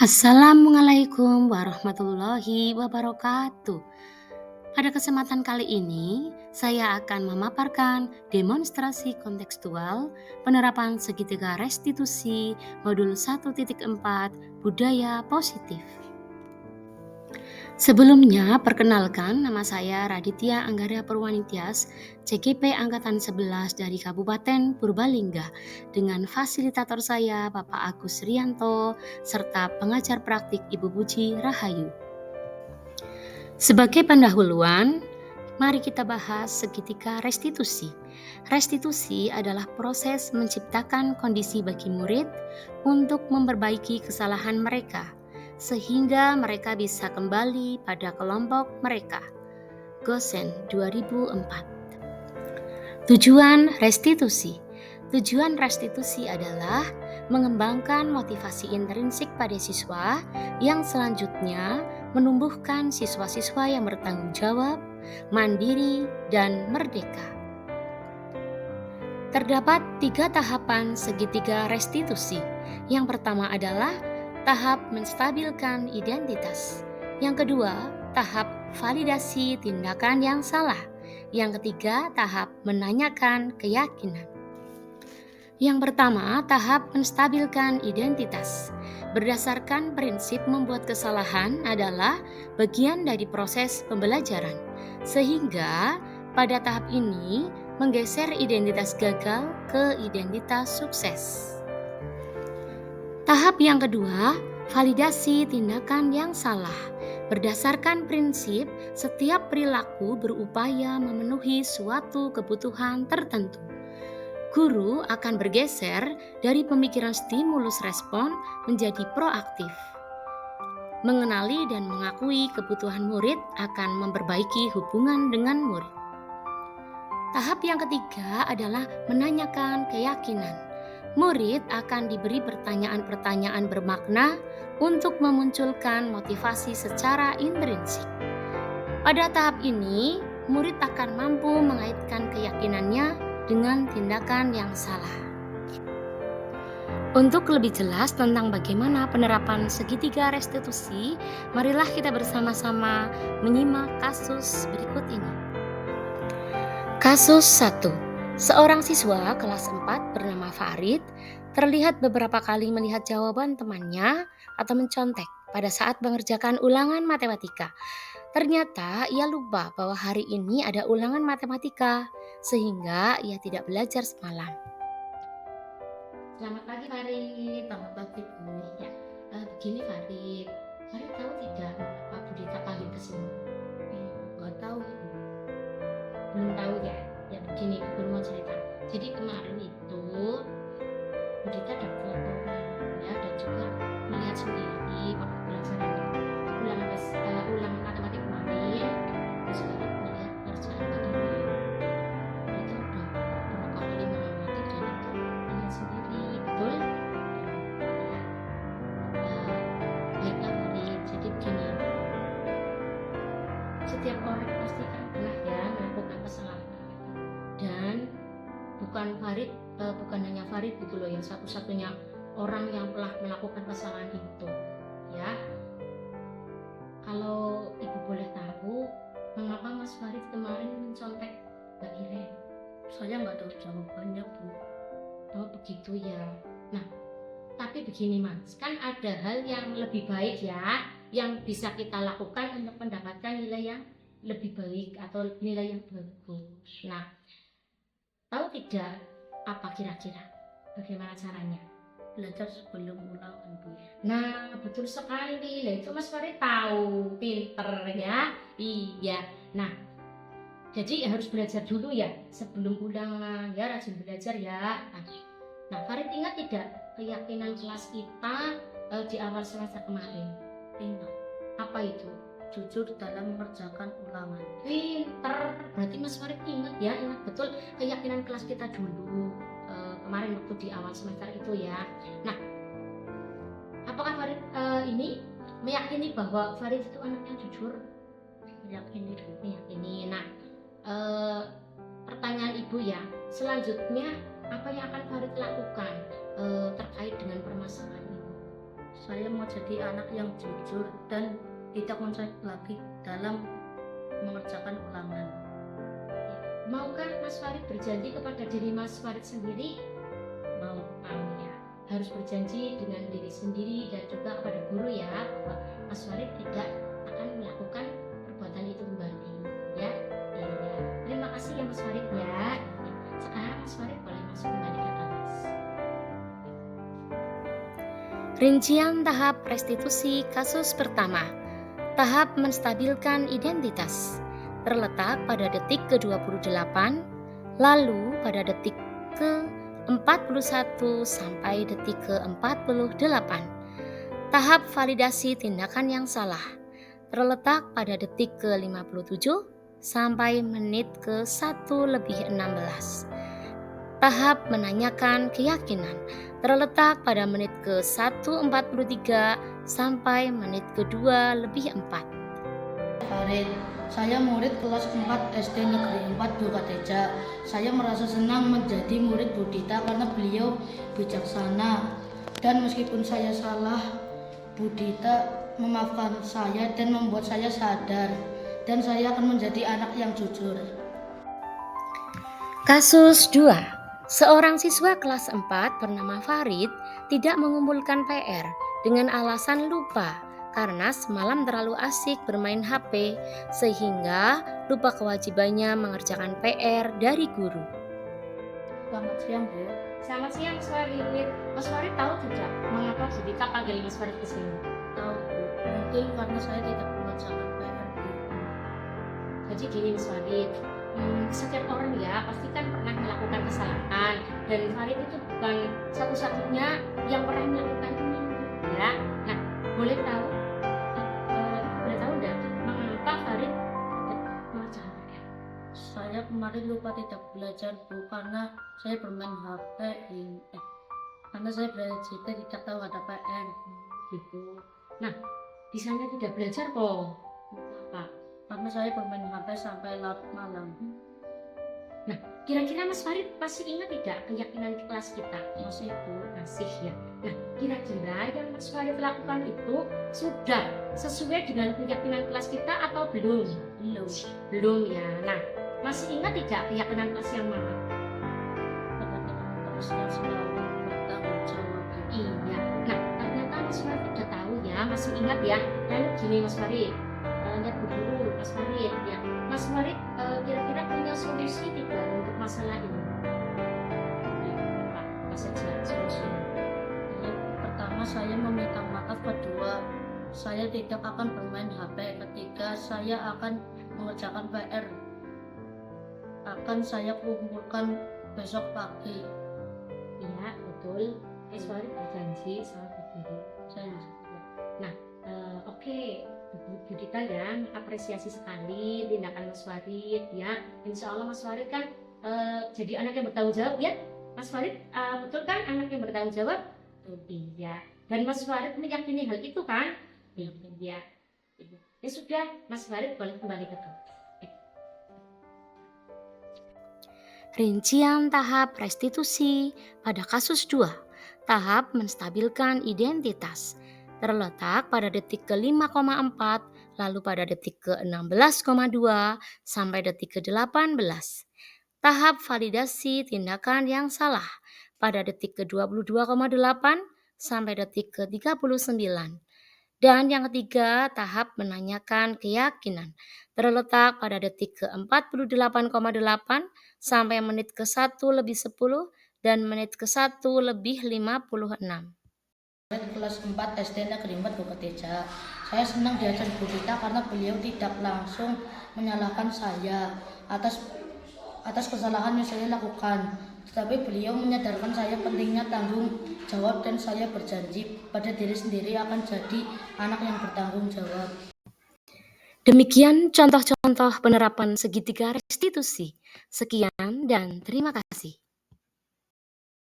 Assalamualaikum warahmatullahi wabarakatuh. Pada kesempatan kali ini, saya akan memaparkan demonstrasi kontekstual penerapan segitiga restitusi modul 1.4 budaya positif. Sebelumnya, perkenalkan nama saya Raditya Anggara Purwanityas, CGP Angkatan 11 dari Kabupaten Purbalingga, dengan fasilitator saya Bapak Agus Rianto, serta pengajar praktik Ibu Puji Rahayu. Sebagai pendahuluan, mari kita bahas segitiga restitusi. Restitusi adalah proses menciptakan kondisi bagi murid untuk memperbaiki kesalahan mereka, sehingga mereka bisa kembali pada kelompok mereka. Gosen 2004. Tujuan restitusi. Tujuan restitusi adalah mengembangkan motivasi intrinsik pada siswa yang selanjutnya menumbuhkan siswa-siswa yang bertanggung jawab, mandiri, dan merdeka. Terdapat 3 tahapan segitiga restitusi. Yang pertama adalah tahap menstabilkan identitas. Yang kedua, tahap validasi tindakan yang salah. Yang ketiga, tahap menanyakan keyakinan. Yang pertama, tahap menstabilkan identitas. Berdasarkan prinsip membuat kesalahan adalah bagian dari proses pembelajaran, sehingga pada tahap ini menggeser identitas gagal ke identitas sukses. Tahap yang kedua, validasi tindakan yang salah. Berdasarkan prinsip, setiap perilaku berupaya memenuhi suatu kebutuhan tertentu. Guru akan bergeser dari pemikiran stimulus respon menjadi proaktif. Mengenali dan mengakui kebutuhan murid akan memperbaiki hubungan dengan murid. Tahap yang ketiga adalah menanyakan keyakinan. Murid akan diberi pertanyaan-pertanyaan bermakna untuk memunculkan motivasi secara intrinsik. Pada tahap ini, murid akan mampu mengaitkan keyakinannya dengan tindakan yang salah. Untuk lebih jelas tentang bagaimana penerapan segitiga restitusi, marilah kita bersama-sama menyimak kasus berikut ini. Kasus 1. Seorang siswa kelas 4 bernama Farid terlihat beberapa kali melihat jawaban temannya atau mencontek pada saat mengerjakan ulangan matematika. Ternyata ia lupa bahwa hari ini ada ulangan matematika, sehingga ia tidak belajar semalam. Selamat pagi Farid. Selamat pagi Bu. Ya, begini Farid. Farid tahu tidak Pak Budita panggil ke sini? Nggak tahu Bu. Belum tahu ya? Ya begini, Ibu mau cerita. Jadi kemarin itu Budita dapat laporan ya, dan juga melihat sendiri waktu pelajaran ulangan matematik kemarin. Terus Farid melihat kerjaan begini. Itu udah berapa kali mengamati dan itu melihat sendiri, betul? Ya. Baiklah Farid. Jadi begini. Setiap orang pasti kan pernah ya melakukan kesalahan, dan bukan hanya Farid gitu loh yang satu-satunya orang yang telah melakukan kesalahan itu ya. Kalau Ibu boleh tahu, mengapa Mas Farid kemarin mencontek Mbak Iren? Saya nggak tahu jawabannya Bu. Oh begitu ya. Nah, tapi begini Mas, kan ada hal yang lebih baik ya, yang bisa kita lakukan untuk mendapatkan nilai yang lebih baik atau nilai yang bagus. Nah, tahu tidak apa kira-kira bagaimana caranya? Belajar sebelum ulangan Bu. Nah, betul sekali. Lah itu Mas Farid tahu, pinter ya. Iya. Nah, jadi harus belajar dulu ya sebelum ulangan ya, rajin belajar ya. Nah, Farid ingat tidak keyakinan kelas kita di awal semester kemarin? Ingat, Apa itu? jujur dalam mengerjakan ulangan. Pinter. Berarti Mas Farid ingat ya, ingat betul keyakinan kelas kita dulu kemarin waktu di awal semester itu ya. Nah, apakah Farid ini meyakini bahwa Farid itu anak yang jujur? Meyakini Bu. Meyakini. Nah, pertanyaan Ibu ya, selanjutnya apa yang akan Farid lakukan terkait dengan permasalahan ini? Saya mau jadi anak yang jujur dan tidak konsep lagi dalam mengerjakan ulangan. Maukah Mas Farid berjanji kepada diri Mas Farid sendiri? Mau. Mau ya. Harus berjanji dengan diri sendiri dan juga kepada guru ya, bahwa Mas Farid tidak akan melakukan perbuatan itu kembali. Ya. Iya. Terima kasih ya Mas Farid ya. Sekarang Mas Farid boleh masuk kembali ke kelas. Rincian tahap restitusi kasus pertama. Tahap menstabilkan identitas terletak pada detik ke-28, lalu pada detik ke-41 sampai detik ke-48. Tahap validasi tindakan yang salah terletak pada detik ke-57 sampai menit ke-1 lebih 16. Tahap menanyakan keyakinan terletak pada menit ke-1:43 sampai menit ke-2 lebih 4. Farid, saya murid kelas 4 SD Negeri 4 Dukateja. Saya merasa senang menjadi murid Bu Dita karena beliau bijaksana. Dan meskipun saya salah, Bu Dita memaafkan saya dan membuat saya sadar. Dan saya akan menjadi anak yang jujur. Kasus 2. Seorang siswa kelas 4 bernama Farid tidak mengumpulkan PR dengan alasan lupa karena semalam terlalu asik bermain HP sehingga lupa kewajibannya mengerjakan PR dari guru. Selamat siang, Bu. Selamat siang Mas Farid. Mas Farid tahu tidak mengapa Bu Dita panggil Mas Farid ke sini? Tahu, Bu. Mungkin karena saya tidak mengerjakan PR, Bu. Jadi gini Mas Farid, setiap orang ya pasti kan pernah melakukan kesalahan dan Farid itu bukan satu-satunya yang pernah melakukan ini ya. Nah, boleh tahu enggak mengapa Farid tidak mengerjakan PR? Saya kemarin lupa tidak belajar, Bu, karena saya bermain HP. Karena saya belajar tidak tahu ada PR. Gitu. Nah, bisanya tidak belajar kok. Kenapa? Karena saya bermain HP sampai larut malam. Nah, kira-kira Mas Farid masih ingat tidak keyakinan di kelas kita? Masih, Bu. Masih ya. Nah, kira-kira yang Mas Farid lakukan itu sudah sesuai dengan keyakinan kelas kita atau belum? Belum. Belum ya. Nah, masih ingat tidak keyakinan kelas yang mana? Terus yang selalu bertanggung jawab. Iya. Nah, ternyata Mas Farid sudah tahu ya, masih ingat ya. Lalu gini Mas Farid, lihat dulu Mas Farid ya. Mas Farid kira-kira punya solusi tidak untuk masalah ini? Apa saja solusinya? Pertama, saya meminta maaf. Kedua, saya tidak akan bermain HP. Ketiga, saya akan mengerjakan PR. Akan saya kumpulkan besok pagi. Iya, betul. Mas Farid berjanji sama Bu. Saya Nah, oke. Bu Dita ya apresiasi sekali tindakan Mas Farid ya. Insya Allah Mas Farid kan jadi anak yang bertanggung jawab ya. Mas Farid betul kan anak yang bertanggung jawab? Iya. Dan Mas Farid meyakini hal itu kan? Iya. Ya sudah, Mas Farid boleh kembali ke kelas. Rincian tahap restitusi pada kasus 2. Tahap menstabilkan identitas terletak pada detik ke-5,4 lalu pada detik ke-16,2 sampai detik ke-18. Tahap validasi tindakan yang salah pada detik ke-22,8 sampai detik ke-39. Dan yang ketiga, tahap menanyakan keyakinan terletak pada detik ke-48,8 sampai menit ke-1 lebih 10 dan menit ke-1 lebih 56. kelas 4 SD Negeri 4 Dukateja. Saya senang diajar Bu Dita karena beliau tidak langsung menyalahkan saya atas kesalahan yang saya lakukan. Tetapi beliau menyadarkan saya pentingnya tanggung jawab dan saya berjanji pada diri sendiri akan jadi anak yang bertanggung jawab. Demikian contoh-contoh penerapan segitiga restitusi. Sekian dan terima kasih.